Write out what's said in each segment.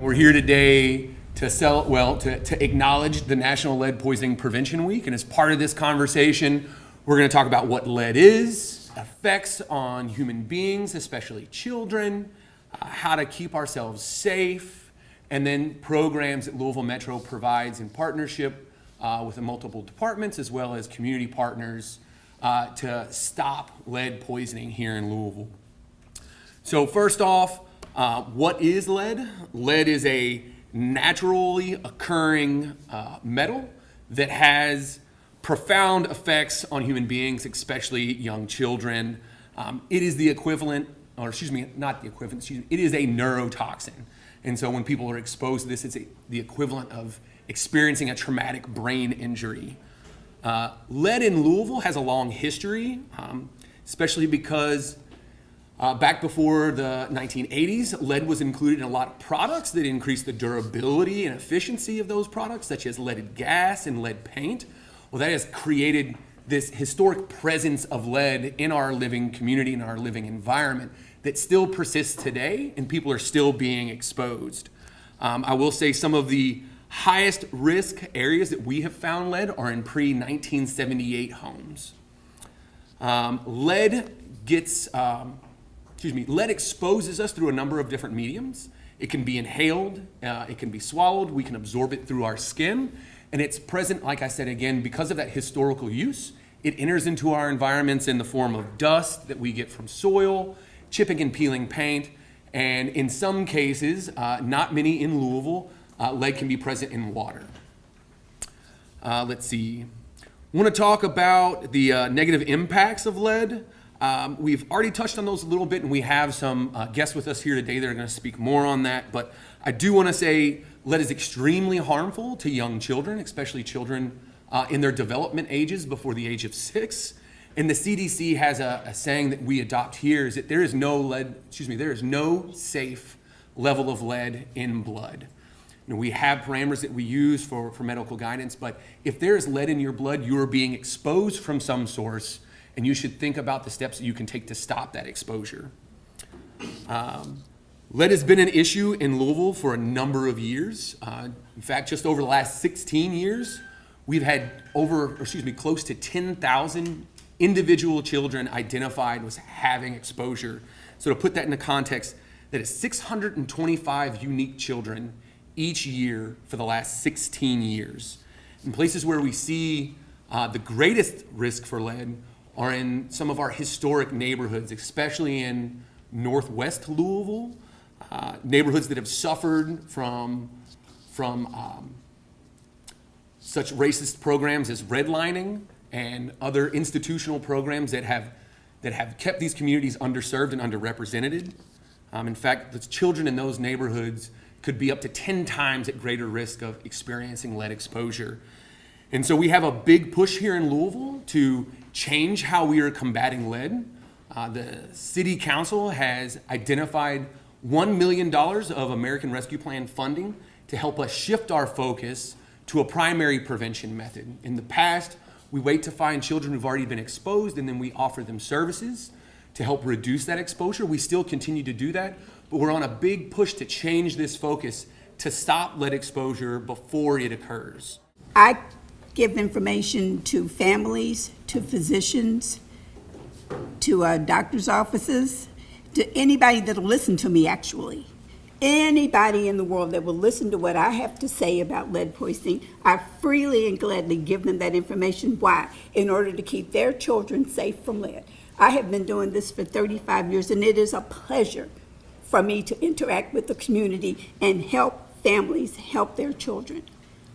We're here today to acknowledge the National Lead Poisoning Prevention Week. And as part of this conversation, we're going to talk about what lead is, effects on human beings, especially children, how to keep ourselves safe, and then programs that Louisville Metro provides in partnership with the multiple departments as well as community partners to stop lead poisoning here in Louisville. So first off, what is lead? Lead is a naturally occurring metal that has profound effects on human beings, especially young children. It is the equivalent, or excuse me, not the equivalent, it is a neurotoxin. And so when people are exposed to this, it's the equivalent of experiencing a traumatic brain injury. Lead in Louisville has a long history, especially because back before the 1980s, lead was included in a lot of products that increased the durability and efficiency of those products, such as leaded gas and lead paint. Well, that has created this historic presence of lead in our living community, in our living environment, that still persists today, and people are still being exposed. I will say some of the highest risk areas that we have found lead are in pre-1978 homes. Lead exposes us through a number of different mediums. It can be inhaled, it can be swallowed, we can absorb it through our skin, and it's present, like I said again, because of that historical use. It enters into our environments in the form of dust that we get from soil, chipping and peeling paint, and in some cases, not many in Louisville, lead can be present in water. Let's see. I want to talk about the negative impacts of lead. We've already touched on those a little bit, and we have some guests with us here today that are going to speak more on that. But I do want to say lead is extremely harmful to young children, especially children in their development ages before the age of 6. And the CDC has a saying that we adopt here is that there is no safe level of lead in blood. You know, we have parameters that we use for medical guidance, but if there is lead in your blood, you are being exposed from some source, and you should think about the steps that you can take to stop that exposure. Lead has been an issue in Louisville for a number of years. In fact, just over the last 16 years, we've had close to 10,000 individual children identified as having exposure. So to put that into context, that is 625 unique children each year for the last 16 years. In places where we see the greatest risk for lead are in some of our historic neighborhoods, especially in Northwest Louisville, neighborhoods that have suffered from such racist programs as redlining and other institutional programs that have kept these communities underserved and underrepresented. In fact, the children in those neighborhoods could be up to 10 times at greater risk of experiencing lead exposure. And so we have a big push here in Louisville to change how we are combating lead. The City Council has identified $1 million of American Rescue Plan funding to help us shift our focus to a primary prevention method. In the past, we wait to find children who've already been exposed, and then we offer them services to help reduce that exposure. We still continue to do that, but we're on a big push to change this focus to stop lead exposure before it occurs. I give information to families, to physicians, to doctors' offices, to anybody that'll listen to me, actually. Anybody in the world that will listen to what I have to say about lead poisoning, I freely and gladly give them that information. Why? In order to keep their children safe from lead. I have been doing this for 35 years, and it is a pleasure for me to interact with the community and help families help their children.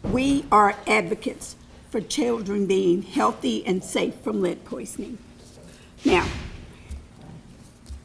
We are advocates for children being healthy and safe from lead poisoning. Now,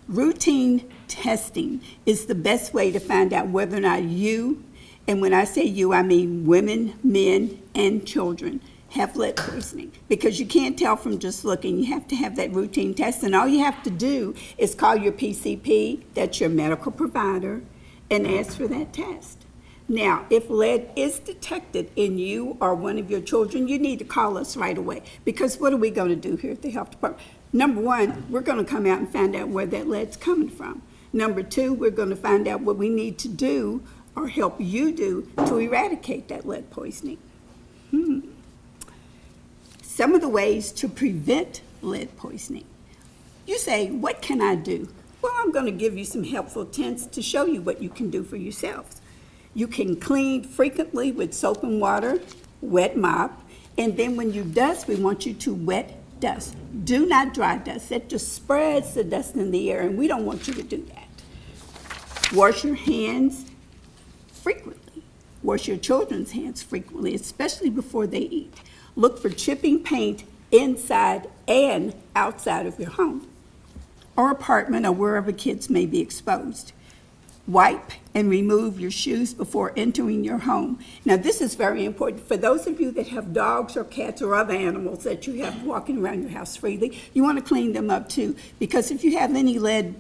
routine testing is the best way to find out whether or not you, and when I say you, I mean women, men, and children, have lead poisoning. Because you can't tell from just looking. You have to have that routine test, and all you have to do is call your PCP, that's your medical provider, and ask for that test. Now, if lead is detected in you or one of your children, you need to call us right away. Because what are we going to do here at the health department? Number one, we're going to come out and find out where that lead's coming from. Number two, we're going to find out what we need to do or help you do to eradicate that lead poisoning? Some of the ways to prevent lead poisoning. You say, what can I do? Well, I'm going to give you some helpful hints to show you what you can do for yourselves. You can clean frequently with soap and water, wet mop, and then when you dust, we want you to wet dust. Do not dry dust. That just spreads the dust in the air, and we don't want you to do that. Wash your hands frequently. Wash your children's hands frequently, especially before they eat. Look for chipping paint inside and outside of your home or apartment or wherever kids may be exposed. Wipe and remove your shoes before entering your home. Now, this is very important. For those of you that have dogs or cats or other animals that you have walking around your house freely, you want to clean them up too, because if you have any lead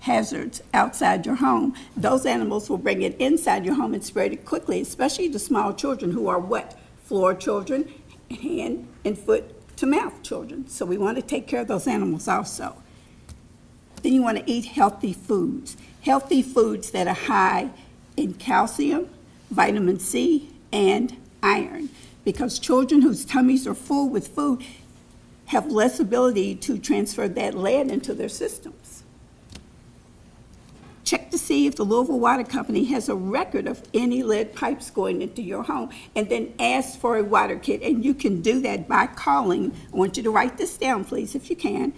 hazards outside your home, those animals will bring it inside your home and spread it quickly, especially the small children who are what? Floor children, hand and foot to mouth children. So we want to take care of those animals also. Then you want to eat healthy foods that are high in calcium, vitamin C, and iron, because children whose tummies are full with food have less ability to transfer that lead into their systems. Check to see if the Louisville Water Company has a record of any lead pipes going into your home, and then ask for a water kit. And you can do that by calling. I want you to write this down, please, if you can.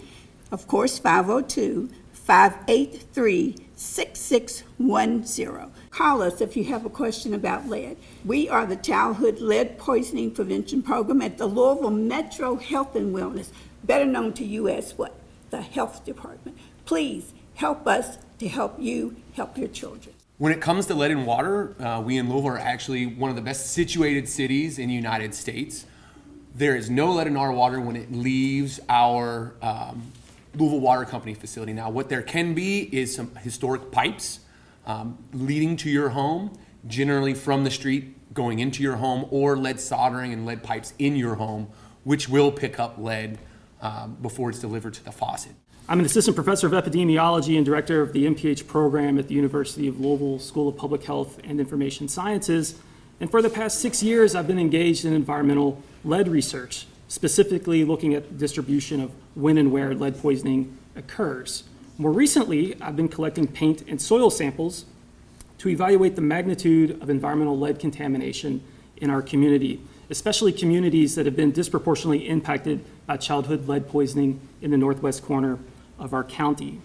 Of course, 502-583-6610. Call us if you have a question about lead. We are the Childhood Lead Poisoning Prevention Program at the Louisville Metro Health and Wellness, better known to you as what? The Health Department. Please help us to help you help your children. When it comes to lead in water, we in Louisville are actually one of the best situated cities in the United States. There is no lead in our water when it leaves our Louisville Water Company facility. Now, what there can be is some historic pipes leading to your home, generally from the street going into your home, or lead soldering and lead pipes in your home, which will pick up lead before it's delivered to the faucet. I'm an assistant professor of epidemiology and director of the MPH program at the University of Louisville School of Public Health and Information Sciences. And for the past 6 years, I've been engaged in environmental lead research, specifically looking at the distribution of when and where lead poisoning occurs. More recently, I've been collecting paint and soil samples to evaluate the magnitude of environmental lead contamination in our community, especially communities that have been disproportionately impacted by childhood lead poisoning in the northwest corner of our county.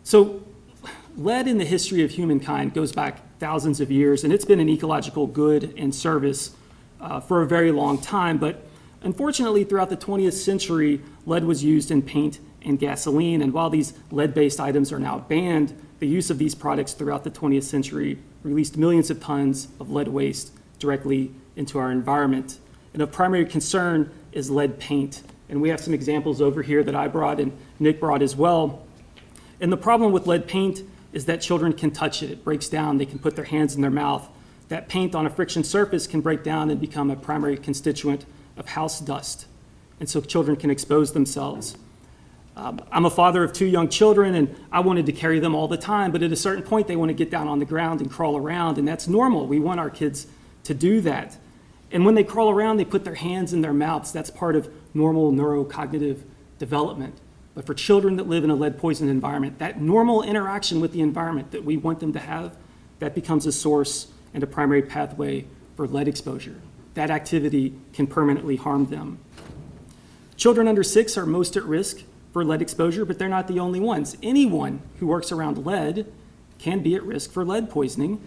So, lead in the history of humankind goes back thousands of years, and it's been an ecological good and service for a very long time. But unfortunately, throughout the 20th century, lead was used in paint and gasoline. And while these lead-based items are now banned, the use of these products throughout the 20th century released millions of tons of lead waste directly into our environment. And of primary concern is lead paint. And we have some examples over here that I brought and Nick brought as well. And the problem with lead paint is that children can touch it. It breaks down. They can put their hands in their mouth. That paint on a friction surface can break down and become a primary constituent of house dust. And so children can expose themselves. I'm a father of 2 young children, and I wanted to carry them all the time, but at a certain point, they want to get down on the ground and crawl around, and that's normal. We want our kids to do that. And when they crawl around, they put their hands in their mouths. That's part of normal neurocognitive development. But for children that live in a lead-poisoned environment, that normal interaction with the environment that we want them to have, that becomes a source and a primary pathway for lead exposure. That activity can permanently harm them. Children under 6 are most at risk for lead exposure, but they're not the only ones. Anyone who works around lead can be at risk for lead poisoning.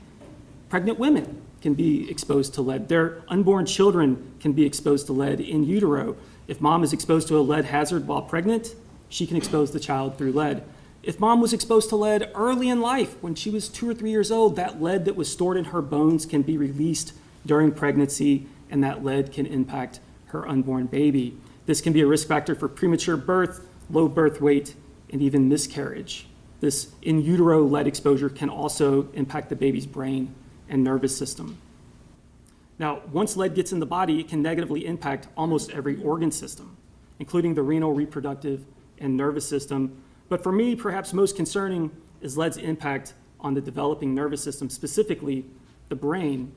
Pregnant women can be exposed to lead. Their unborn children can be exposed to lead in utero. If mom is exposed to a lead hazard while pregnant, she can expose the child through lead. If mom was exposed to lead early in life, when she was 2 or 3 years old, that lead that was stored in her bones can be released during pregnancy, and that lead can impact her unborn baby. This can be a risk factor for premature birth, low birth weight, and even miscarriage. This in utero lead exposure can also impact the baby's brain and nervous system. Now, once lead gets in the body, it can negatively impact almost every organ system, including the renal, reproductive, and nervous system, But for me, perhaps most concerning is lead's impact on the developing nervous system, specifically the brain.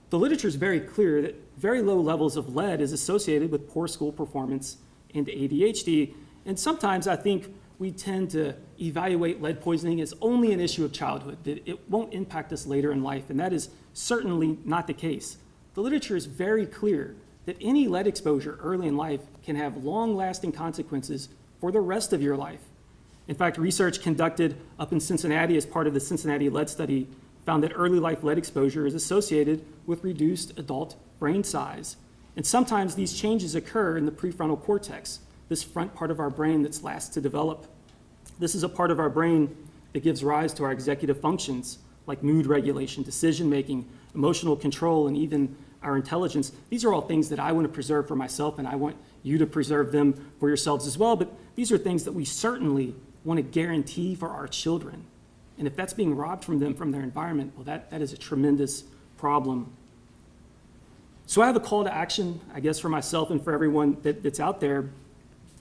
The literature is very clear that very low levels of lead is associated with poor school performance and ADHD. And sometimes I think we tend to evaluate lead poisoning as only an issue of childhood, that it won't impact us later in life, and that is certainly not the case. The literature is very clear that any lead exposure early in life can have long-lasting consequences for the rest of your life. In fact, research conducted up in Cincinnati as part of the Cincinnati Lead Study found that early life lead exposure is associated with reduced adult brain size. And sometimes these changes occur in the prefrontal cortex, this front part of our brain that's last to develop. This is a part of our brain that gives rise to our executive functions like mood regulation, decision-making, emotional control, and even our intelligence. These are all things that I want to preserve for myself, and I want you to preserve them for yourselves as well. But these are things that we certainly want to guarantee for our children. And if that's being robbed from them, from their environment, well, that is a tremendous problem. So I have a call to action, I guess, for myself and for everyone that's out there.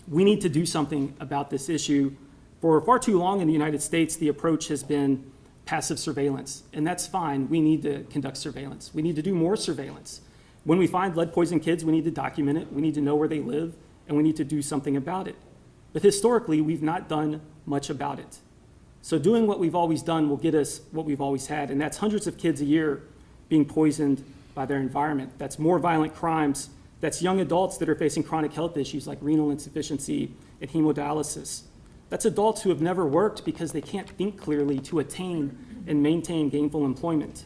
We need to do something about this issue. For far too long in the United States, the approach has been passive surveillance, and that's fine. We need to conduct surveillance. We need to do more surveillance. When we find lead-poisoned kids, we need to document it, we need to know where they live, and we need to do something about it. But historically, we've not done much about it. So doing what we've always done will get us what we've always had, and that's hundreds of kids a year being poisoned by their environment. That's more violent crimes. That's young adults that are facing chronic health issues like renal insufficiency and hemodialysis. That's adults who have never worked because they can't think clearly to attain and maintain gainful employment.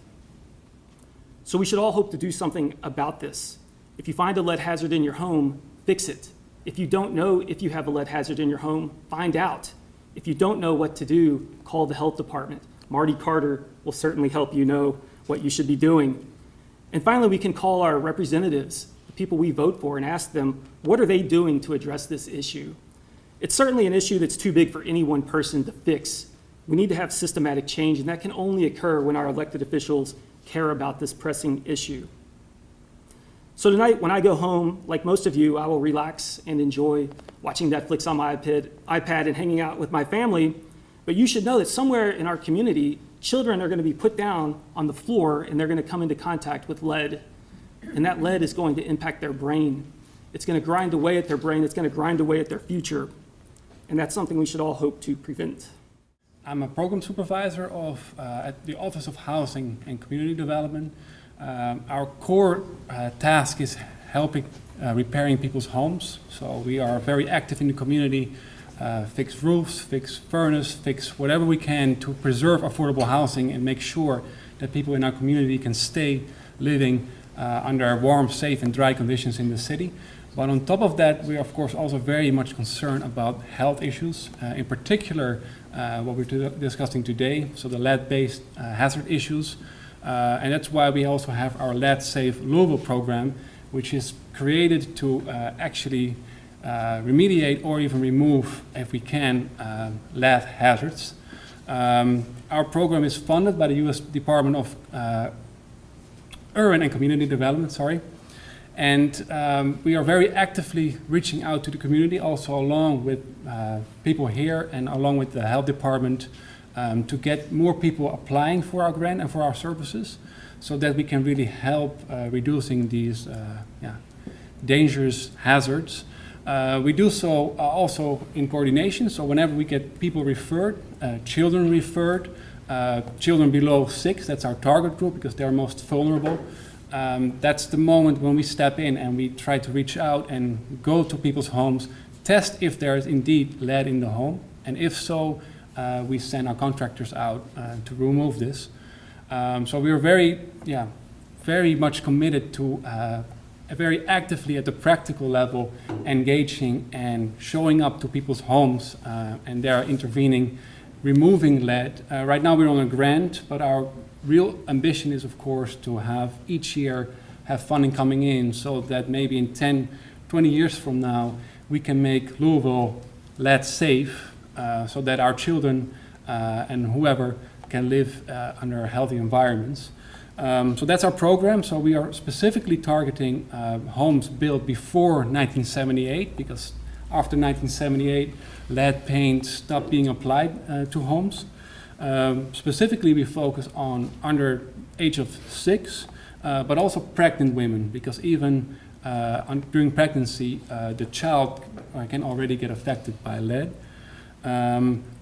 So we should all hope to do something about this. If you find a lead hazard in your home, fix it. If you don't know if you have a lead hazard in your home, find out. If you don't know what to do, call the health department. Marty Carter will certainly help you know what you should be doing. And finally, we can call our representatives, the people we vote for, and ask them, what are they doing to address this issue? It's certainly an issue that's too big for any one person to fix. We need to have systematic change, and that can only occur when our elected officials care about this pressing issue. So tonight, when I go home, like most of you, I will relax and enjoy watching Netflix on my iPad and hanging out with my family. But you should know that somewhere in our community, children are going to be put down on the floor and they're going to come into contact with lead. And that lead is going to impact their brain. It's going to grind away at their brain. It's going to grind away at their future. And that's something we should all hope to prevent. I'm a program supervisor at the Office of Housing and Community Development. Our core task is helping repairing people's homes. So we are very active in the community, fix roofs, fix furnace, fix whatever we can to preserve affordable housing and make sure that people in our community can stay living under warm, safe, and dry conditions in the city. But on top of that, we are of course also very much concerned about health issues, in particular what we're discussing today, so the lead-based hazard issues. And that's why we also have our Lead Safe Louisville program, which is created to actually remediate or even remove, if we can, lead hazards. Our program is funded by the U.S. Department of Urban and Community Development, and we are very actively reaching out to the community, also along with people here and along with the health department, to get more people applying for our grant and for our services, so that we can really help reducing these dangerous hazards. We do so also in coordination, so whenever we get people referred, children referred, children below 6, that's our target group because they're most vulnerable. That's the moment when we step in and we try to reach out and go to people's homes, test if there is indeed lead in the home, and if so, we send our contractors out to remove this. So we are very much committed to very actively at the practical level engaging and showing up to people's homes, and they're intervening, removing lead. Right now we're on a grant, but our real ambition is of course to have each year have funding coming in so that maybe in 10, 20 years from now we can make Louisville lead safe, so that our children and whoever can live under healthy environments. So that's our program. So we are specifically targeting homes built before 1978 because after 1978, lead paint stopped being applied to homes. Specifically, we focus on under age of 6, but also pregnant women, because even during pregnancy, the child can already get affected by lead.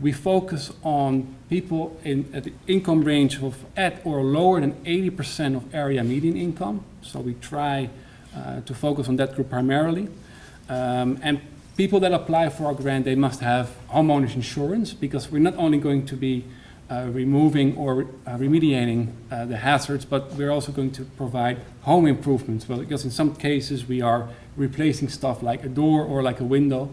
We focus on people at the income range of at or lower than 80% of area median income. So we try to focus on that group primarily. And people that apply for our grant, they must have homeowners insurance, because we're not only going to be removing or remediating the hazards, but we're also going to provide home improvements. Well, because in some cases we are replacing stuff like a door or like a window.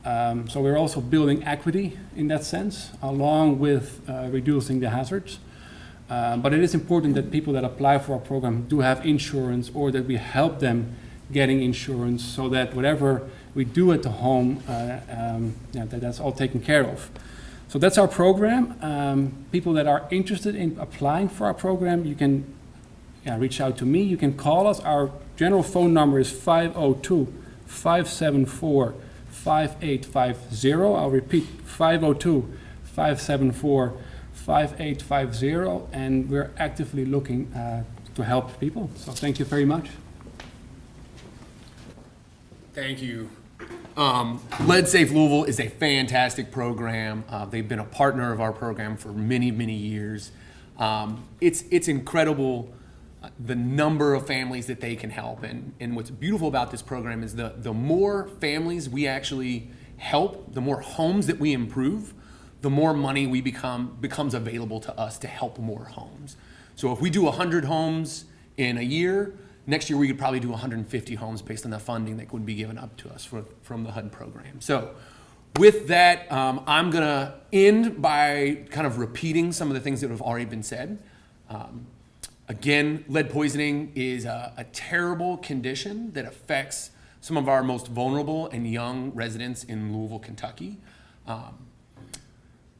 So we're also building equity in that sense, along with reducing the hazards. But it is important that people that apply for our program do have insurance, or that we help them getting insurance, so that whatever we do at the home, that's all taken care of. So that's our program. People that are interested in applying for our program, you can reach out to me. You can call us. Our general phone number is 502-574-5850. I'll repeat, 502-574-5850, and we're actively looking to help people. So thank you very much. Thank you. Lead Safe Louisville is a fantastic program. They've been a partner of our program for many, many years. It's incredible the number of families that they can help. And what's beautiful about this program is the more families we actually help, the more homes that we improve, the more money becomes available to us to help more homes. So if we do 100 homes in a year, next year we could probably do 150 homes based on the funding that would be given up to us from the HUD program. So with that, I'm gonna end by kind of repeating some of the things that have already been said. Again, lead poisoning is a terrible condition that affects some of our most vulnerable and young residents in Louisville, Kentucky.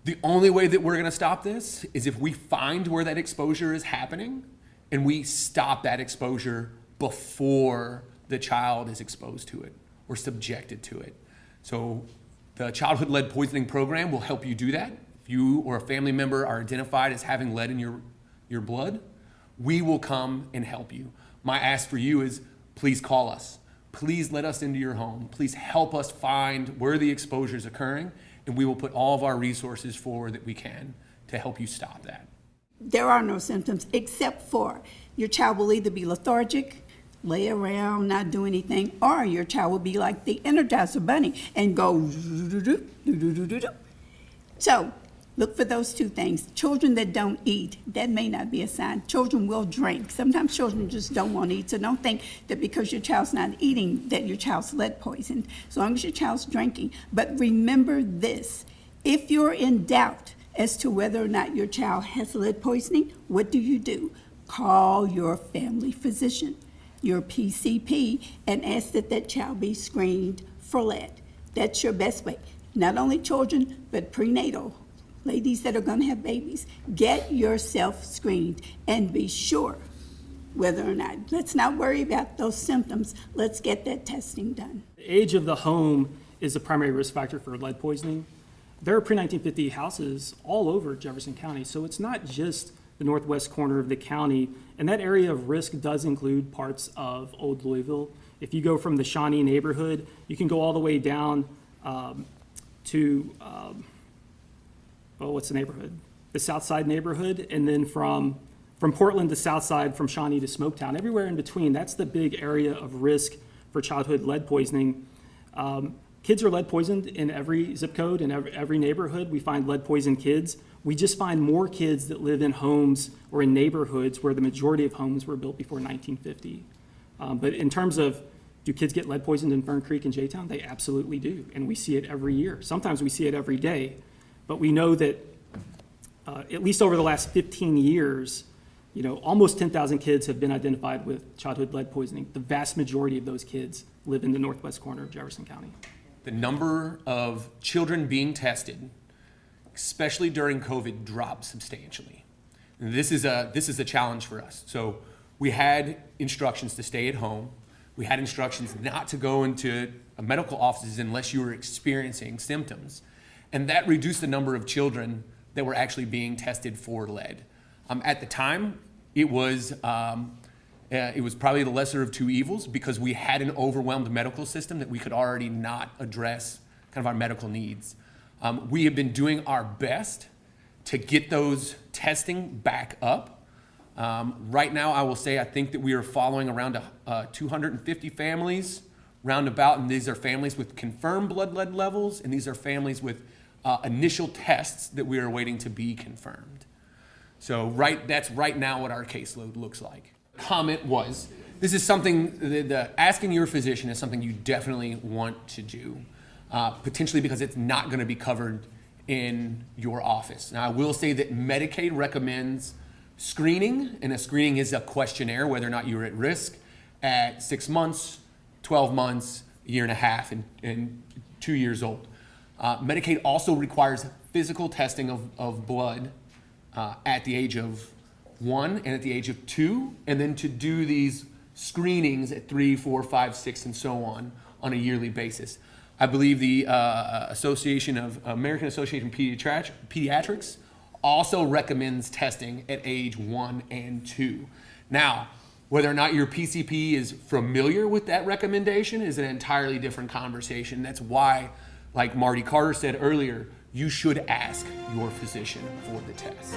The only way that we're gonna stop this is if we find where that exposure is happening and we stop that exposure before the child is exposed to it or subjected to it. So the Childhood Lead Poisoning Program will help you do that. If you or a family member are identified as having lead in your blood, we will come and help you. My ask for you is, please call us. Please let us into your home. Please help us find where the exposure is occurring, and we will put all of our resources forward that we can to help you stop that. There are no symptoms except for your child will either be lethargic, lay around, not do anything, or your child will be like the Energizer Bunny and go do-do-do-do-do-do-do-do. So look for those two things. Children that don't eat, that may not be a sign. Children will drink. Sometimes children just don't want to eat, so don't think that because your child's not eating that your child's lead poisoned, as long as your child's drinking. But remember this, if you're in doubt as to whether or not your child has lead poisoning, what do? Call your family physician, your PCP, and ask that that child be screened for lead. That's your best way. Not only children, but prenatal, ladies that are going to have babies. Get yourself screened and be sure whether or not. Let's not worry about those symptoms. Let's get that testing done. The age of the home is a primary risk factor for lead poisoning. There are pre-1950 houses all over Jefferson County, so it's not just the northwest corner of the county, and that area of risk does include parts of Old Louisville. If you go from the Shawnee neighborhood, you can go all the way down to, what's the neighborhood? The South Side neighborhood, and then from Portland to South Side, from Shawnee to Smoketown, everywhere in between. That's the big area of risk for childhood lead poisoning. Kids are lead poisoned in every zip code, in every neighborhood. We find lead poisoned kids. We just find more kids that live in homes or in neighborhoods where the majority of homes were built before 1950. But in terms of, do kids get lead poisoned in Fern Creek and J-Town? They absolutely do, and we see it every year. Sometimes we see it every day, but we know that at least over the last 15 years, almost 10,000 kids have been identified with childhood lead poisoning. The vast majority of those kids live in the northwest corner of Jefferson County. The number of children being tested, especially during COVID, dropped substantially. And this is a challenge for us. So we had instructions to stay at home. We had instructions not to go into medical offices unless you were experiencing symptoms. And that reduced the number of children that were actually being tested for lead. At the time, it was probably the lesser of two evils because we had an overwhelmed medical system that we could already not address kind of our medical needs. We have been doing our best to get those testing back up. Right now, I will say I think that we are following around 250 families roundabout, and these are families with confirmed blood lead levels, and these are families with initial tests that we are waiting to be confirmed. So that's right now what our caseload looks like. Comment was, this is something, asking your physician is something you definitely want to do, potentially because it's not going to be covered in your office. Now, I will say that Medicaid recommends screening, and a screening is a questionnaire whether or not you're at risk at 6 months, 12 months, a year and a half, and 2 years old. Medicaid also requires physical testing of blood at the age of 1 and at the age of 2, and then to do these screenings at 3, 4, 5, 6, and so on a yearly basis. I believe the American Association of Pediatrics also recommends testing at age 1 and 2. Now, whether or not your PCP is familiar with that recommendation is an entirely different conversation. That's why, like Marty Carter said earlier, you should ask your physician for the test.